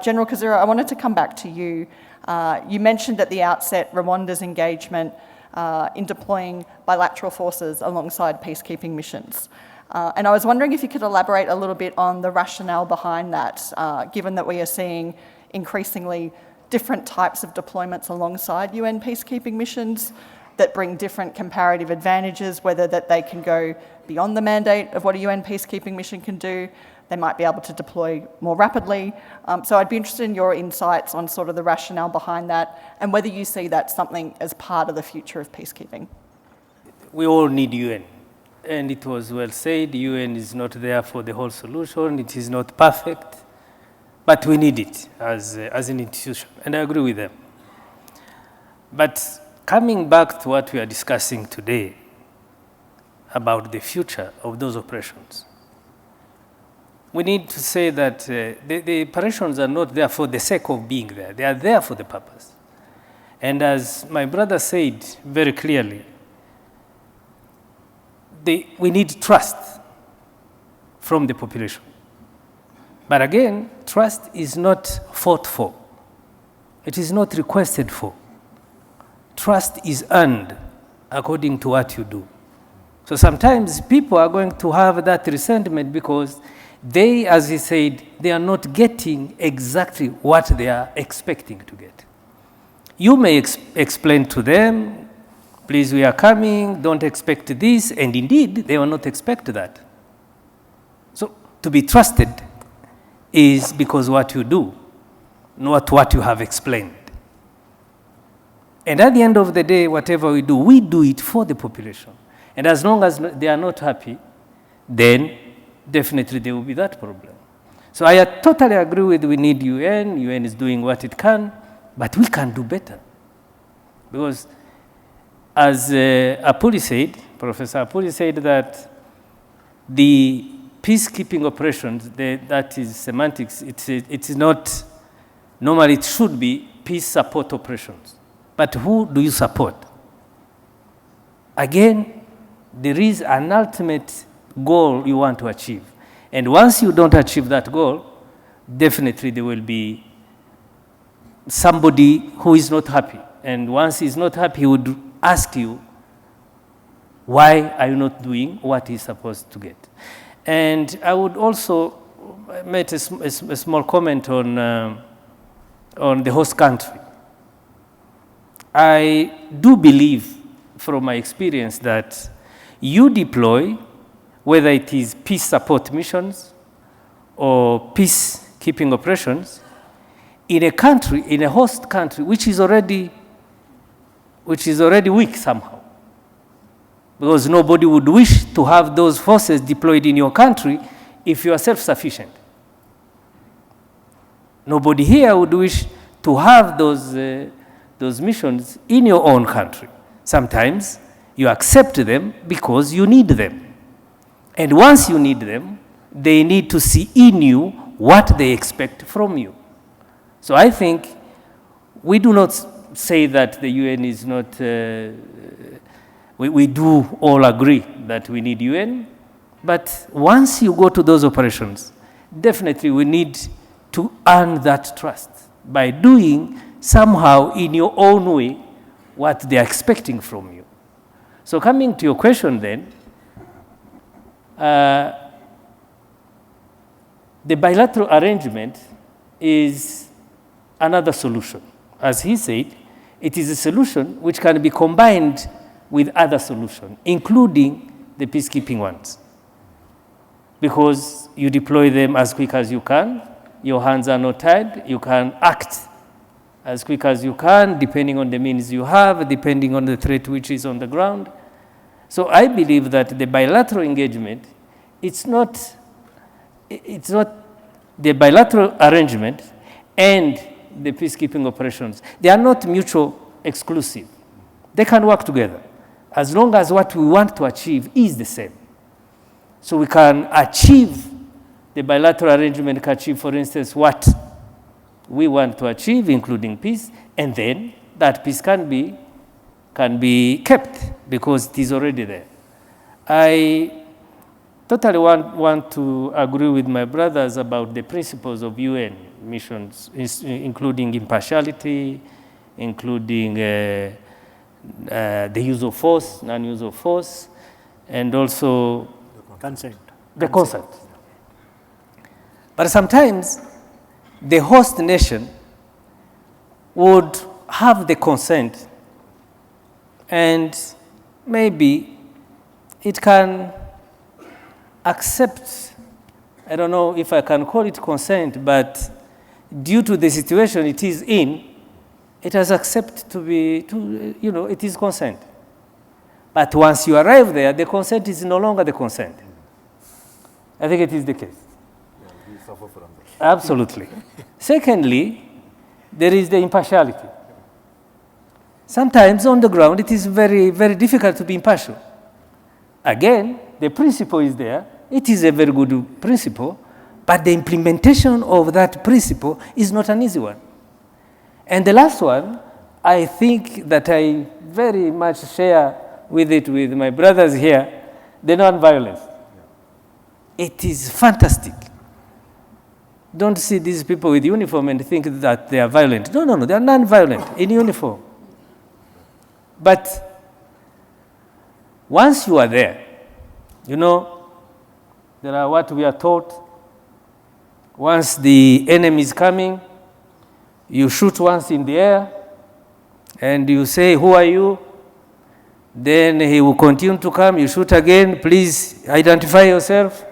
General Kazura, I wanted to come back to you. You mentioned at the outset Rwanda's engagement in deploying bilateral forces alongside peacekeeping missions. And I was wondering if you could elaborate a little bit on the rationale behind that, given that we are seeing increasingly different types of deployments alongside UN peacekeeping missions that bring different comparative advantages, whether that they can go beyond the mandate of what a UN peacekeeping mission can do, they might be able to deploy more rapidly. So I'd be interested in your insights on sort of the rationale behind that and whether you see that something as part of the future of peacekeeping. We all need UN. And it was well said, UN is not there for the whole solution. It is not perfect, but we need it as an institution. And I agree with them. But coming back to what we are discussing today about the future of those operations, we need to say that the operations are not there for the sake of being there. They are there for the purpose. And as my brother said very clearly, we need trust from the population. But again, trust is not fought for. It is not requested for. Trust is earned according to what you do. So sometimes people are going to have that resentment because they, as he said, they are not getting exactly what they are expecting to get. You may explain to them, please, we are coming, don't expect this, and indeed, they will not expect that. So to be trusted is because what you do, not what you have explained. And at the end of the day, whatever we do it for the population. And as long as they are not happy, then definitely there will be that problem. So I totally agree with we need UN. UN is doing what it can, but we can do better. Because as Apuli said, Professor Apuli said that the peacekeeping operations, that is semantics, it's not, normally it should be peace support operations. But who do you support? Again, there is an ultimate goal you want to achieve. And once you don't achieve that goal, definitely there will be somebody who is not happy. And once he's not happy, he would ask you, why are you not doing what he's supposed to get? And I would also make a small comment on the host country. I do believe, from my experience, that you deploy, whether it is peace support missions or peacekeeping operations, in a country, in a host country, which is already weak somehow. Because nobody would wish to have those forces deployed in your country if you are self-sufficient. Nobody here would wish to have those missions in your own country. Sometimes you accept them because you need them. And once you need them, they need to see in you what they expect from you. So I think we do not say that the UN is not, we do all agree that we need UN, but once you go to those operations, definitely we need to earn that trust by doing somehow in your own way what they are expecting from you. So coming to your question then, the bilateral arrangement is another solution. As he said, it is a solution which can be combined with other solutions, including the peacekeeping ones. Because you deploy them as quick as you can, your hands are not tied, you can act as quick as you can, depending on the means you have, depending on the threat which is on the ground. So I believe that the bilateral engagement, it's not the bilateral arrangement and the peacekeeping operations. They are not mutual exclusive. They can work together as long as what we want to achieve is the same. So we can achieve, the bilateral arrangement can achieve, for instance, what we want to achieve, including peace, and then that peace can be kept because it is already there. I totally want to agree with my brothers about the principles of UN. missions, including impartiality, including the use of force, non-use of force, and also the consent. But sometimes the host nation would have the consent, and maybe it can accept, I don't know if I can call it consent, but due to the situation it is in, it has accepted it is consent. But once you arrive there, the consent is no longer the consent. I think it is the case. Yeah, we suffer from that. Absolutely. Secondly, there is the impartiality. Sometimes on the ground, it is very, very difficult to be impartial. Again, the principle is there. It is a very good principle, but the implementation of that principle is not an easy one. And the last one, I think that I very much share with my brothers here, the non-violence. It is fantastic. Don't see these people with uniform and think that they are violent. No, they are non-violent in uniform. But once you are there, there are what we are taught. Once the enemy is coming, you shoot once in the air, and you say, "Who are you?" Then he will continue to come. You shoot again. "Please identify yourself."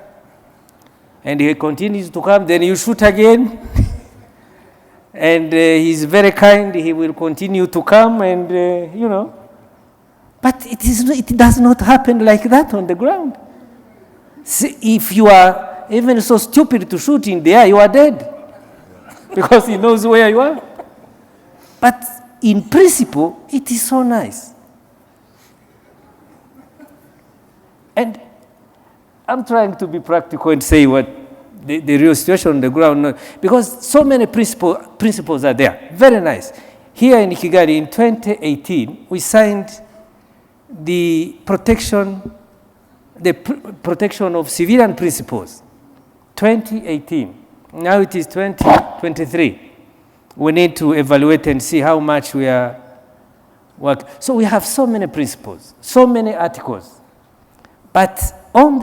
And he continues to come. Then you shoot again. And he's very kind. He will continue to come, and But it does not happen like that on the ground. See, if you are even so stupid to shoot in the air, you are dead. Because he knows where you are. But in principle, it is so nice. And I'm trying to be practical and say what the real situation on the ground, because so many principles are there. Very nice. Here in Kigali in 2018, we signed the protection of civilian principles. 2018. Now it is 2023. We need to evaluate and see how much we are working. So we have so many principles, so many articles. But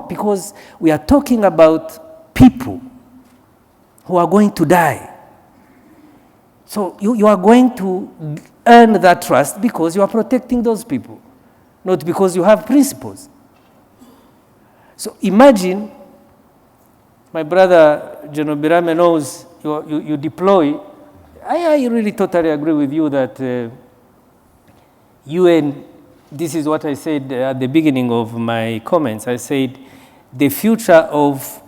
because we are talking about people who are going to die. So you are going to earn that trust because you are protecting those people, not because you have principles. So imagine, my brother Janobirame knows, you deploy. I really totally agree with you that UN, this is what I said at the beginning of my comments. I said the future of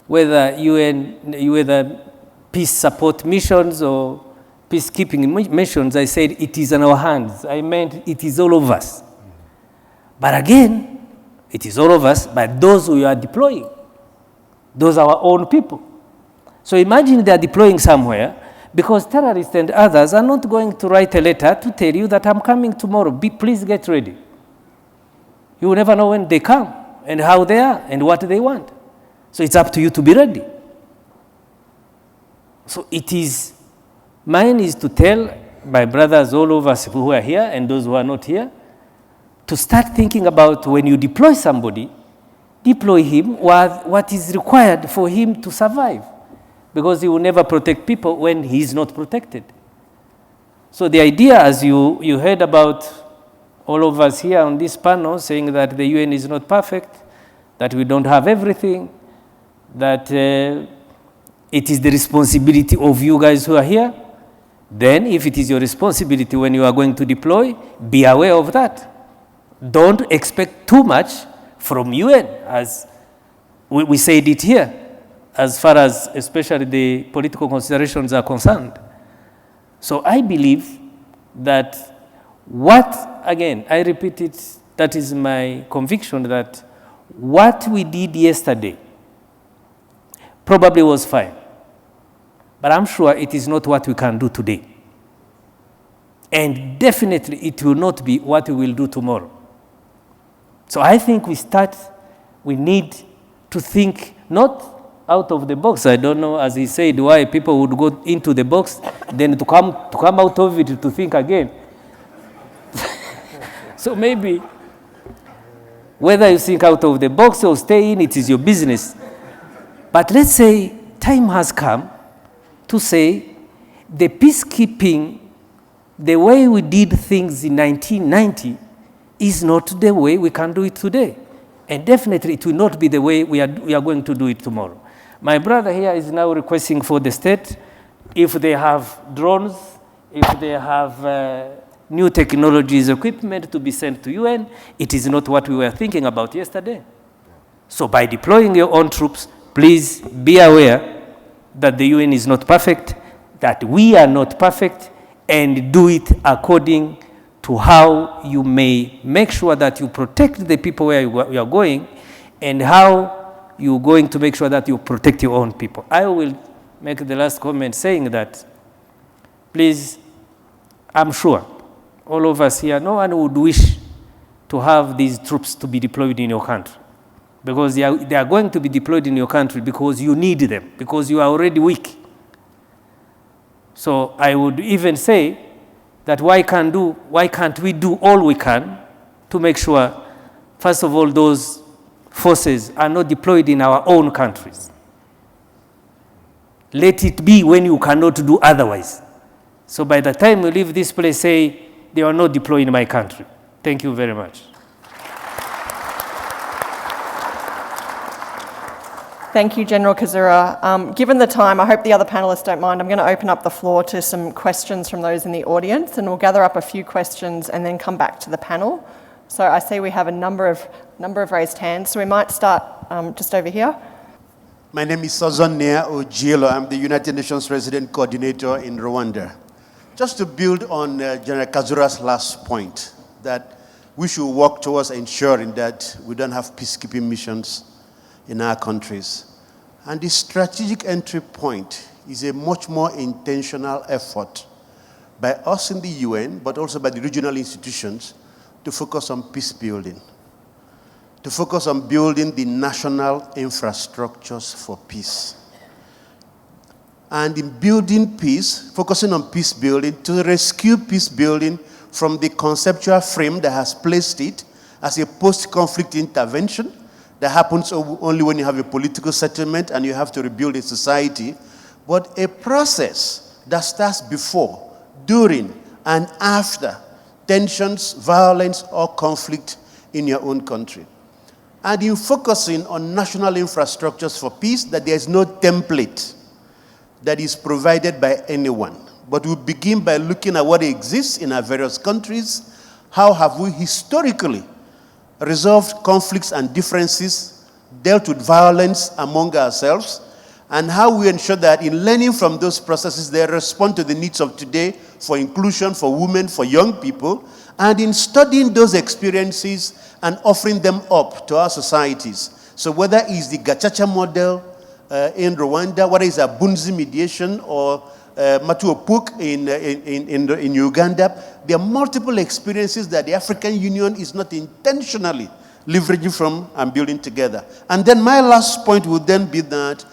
whether peace support missions or peacekeeping missions, I said it is in our hands. I meant it is all of us. But again, it is all of us, but those who are deploying, those are our own people. So imagine they are deploying somewhere, because terrorists and others are not going to write a letter to tell you that I'm coming tomorrow, please get ready. You will never know when they come and how they are and what they want. So it's up to you to be ready. So mine is to tell my brothers all over who are here and those who are not here, to start thinking about when you deploy somebody, deploy him what is required for him to survive. Because he will never protect people when he is not protected. So the idea, as you heard about all of us here on this panel saying that the UN is not perfect, that we don't have everything, that it is the responsibility of you guys who are here, then if it is your responsibility when you are going to deploy, be aware of that. Don't expect too much from UN, as we said it here, as far as especially the political considerations are concerned. So I believe that again, I repeat it, that is my conviction, that what we did yesterday probably was fine. But I'm sure it is not what we can do today. And definitely it will not be what we will do tomorrow. So I think we need to think not out of the box. I don't know, as he said, why people would go into the box, then to come out of it to think again. So maybe whether you think out of the box or stay in, it is your business. But let's say time has come to say the peacekeeping, the way we did things in 1990 is not the way we can do it today. And definitely it will not be the way we are going to do it tomorrow. My brother here is now requesting for the state, if they have drones, if they have new technologies, equipment to be sent to UN, it is not what we were thinking about yesterday. So by deploying your own troops, please be aware that the UN is not perfect, that we are not perfect, and do it according to how you may make sure that you protect the people where you are going, and how you're going to make sure that you protect your own people. I will make the last comment saying that, please, I'm sure all of us here, no one would wish to have these troops to be deployed in your country, because they are going to be deployed in your country because you need them, because you are already weak. So I would even say that why can't we do all we can to make sure, first of all, those forces are not deployed in our own countries. Let it be when you cannot do otherwise. So by the time we leave this place, say, they are not deployed in my country. Thank you very much. Thank you, General Kazura. Given the time, I hope the other panellists don't mind, I'm going to open up the floor to some questions from those in the audience, and we'll gather up a few questions and then come back to the panel. So I see we have a number of raised hands, so we might start just over here. My name is Sozonea Ojielo. I'm the United Nations Resident Coordinator in Rwanda. Just to build on General Kazura's last point, that we should work towards ensuring that we don't have peacekeeping missions in our countries. And the strategic entry point is a much more intentional effort by us in the UN, but also by the regional institutions, to focus on peace building, to focus on building the national infrastructures for peace. And in building peace, focusing on peace building, to rescue peace building from the conceptual frame that has placed it as a post-conflict intervention that happens only when you have a political settlement and you have to rebuild a society, but a process that starts before, during, and after tensions, violence, or conflict in your own country. And in focusing on national infrastructures for peace, that there is no template that is provided by anyone. But we begin by looking at what exists in our various countries. How have we historically resolved conflicts and differences, dealt with violence among ourselves, and how we ensure that in learning from those processes, they respond to the needs of today for inclusion, for women, for young people, and in studying those experiences and offering them up to our societies. So whether it's the Gacaca model in Rwanda, whether it's a Bunzi mediation or Matuopuk in Uganda, there are multiple experiences that the African Union is not intentionally leveraging from and building together. And then my last point would then be that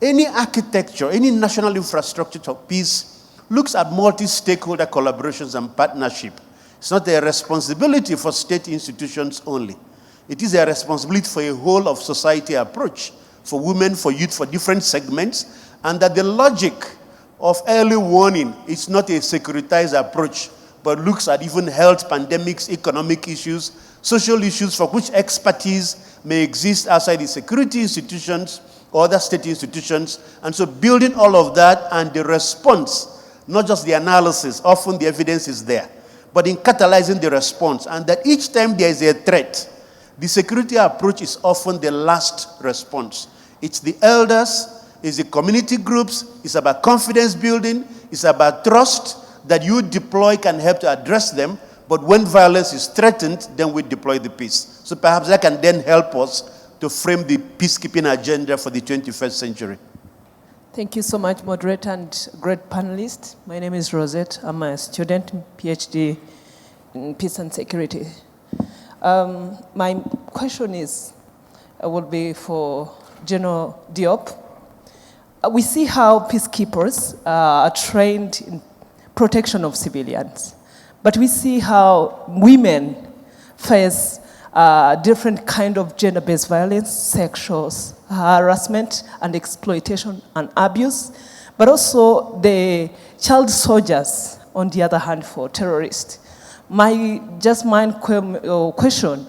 any architecture, any national infrastructure of peace looks at multi-stakeholder collaborations and partnership. It's not a responsibility for state institutions only. It is a responsibility for a whole of society approach, for women, for youth, for different segments, and that the logic of early warning is not a securitized approach, but looks at even health, pandemics, economic issues, social issues for which expertise may exist outside the security institutions or other state institutions. And so building all of that and the response, not just the analysis, often the evidence is there, but in catalyzing the response. And that each time there is a threat, the security approach is often the last response. It's the elders, it's the community groups, it's about confidence building, it's about trust that you deploy can help to address them, but when violence is threatened, then we deploy the peace. So perhaps that can then help us to frame the peacekeeping agenda for the 21st century. Thank you so much, moderator and great panelists. My name is Rosette. I'm a student, PhD in peace and security. My question will be for General Diop. we see how peacekeepers are trained in protection of civilians, but we see how women face different kind of gender-based violence, sexual harassment and exploitation and abuse, but also the child soldiers, on the other hand, for terrorists. My question,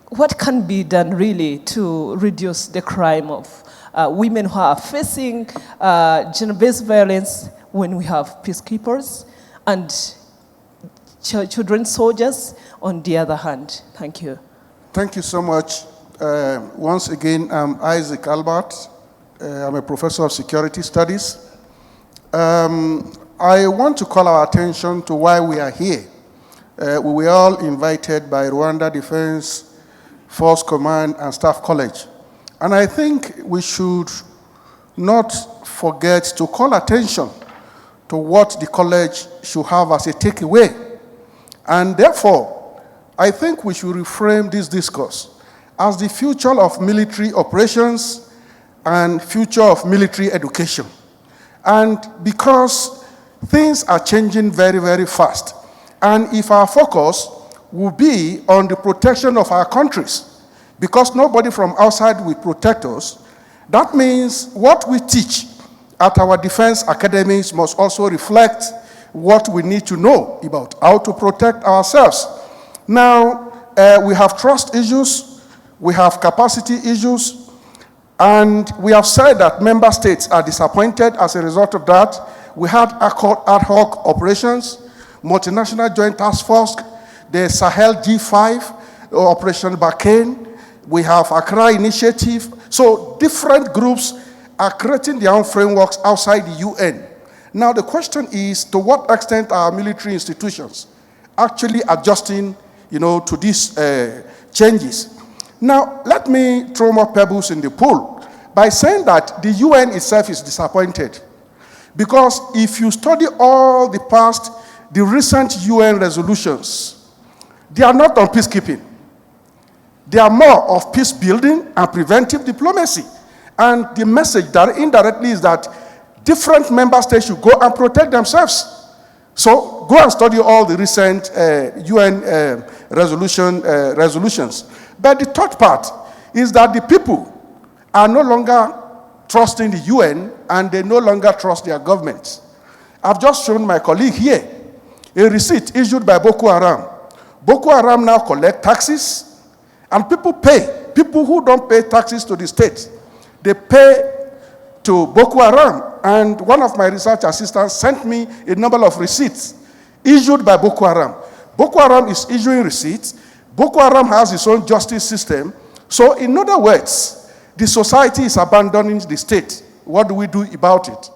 what can be done really to reduce the crime of women who are facing gender-based violence when we have peacekeepers and children soldiers on the other hand? Thank you. Thank you so much. Once again, I'm Isaac Albert. I'm a professor of security studies. I want to call our attention to why we are here. We were all invited by Rwanda Defense Force Command and Staff College. And I think we should not forget to call attention to what the college should have as a takeaway. And therefore, I think we should reframe this discourse as the future of military operations and future of military education. And because things are changing very, very fast, and if our focus will be on the protection of our countries, because nobody from outside will protect us, that means what we teach at our defense academies must also reflect what we need to know about how to protect ourselves. Now, we have trust issues, we have capacity issues, and we have said that member states are disappointed as a result of that. We had ad hoc operations, multinational joint task force, the Sahel G5, Operation Barkhane. We have Accra Initiative. So different groups are creating their own frameworks outside the UN. Now the question is, to what extent are military institutions actually adjusting, to these changes? Now, let me throw more pebbles in the pool by saying that the UN itself is disappointed. Because if you study all the recent UN resolutions, they are not on peacekeeping. They are more of peace building and preventive diplomacy. And the message that indirectly is that different member states should go and protect themselves. So go and study all the recent UN resolutions. But the third part is that the people are no longer trusting the UN and they no longer trust their governments. I've just shown my colleague here a receipt issued by Boko Haram. Boko Haram now collect taxes and people pay. People who don't pay taxes to the state, they pay to Boko Haram. And one of my research assistants sent me a number of receipts issued by Boko Haram. Boko Haram is issuing receipts. Boko Haram has its own justice system. So in other words, the society is abandoning the state. What do we do about it?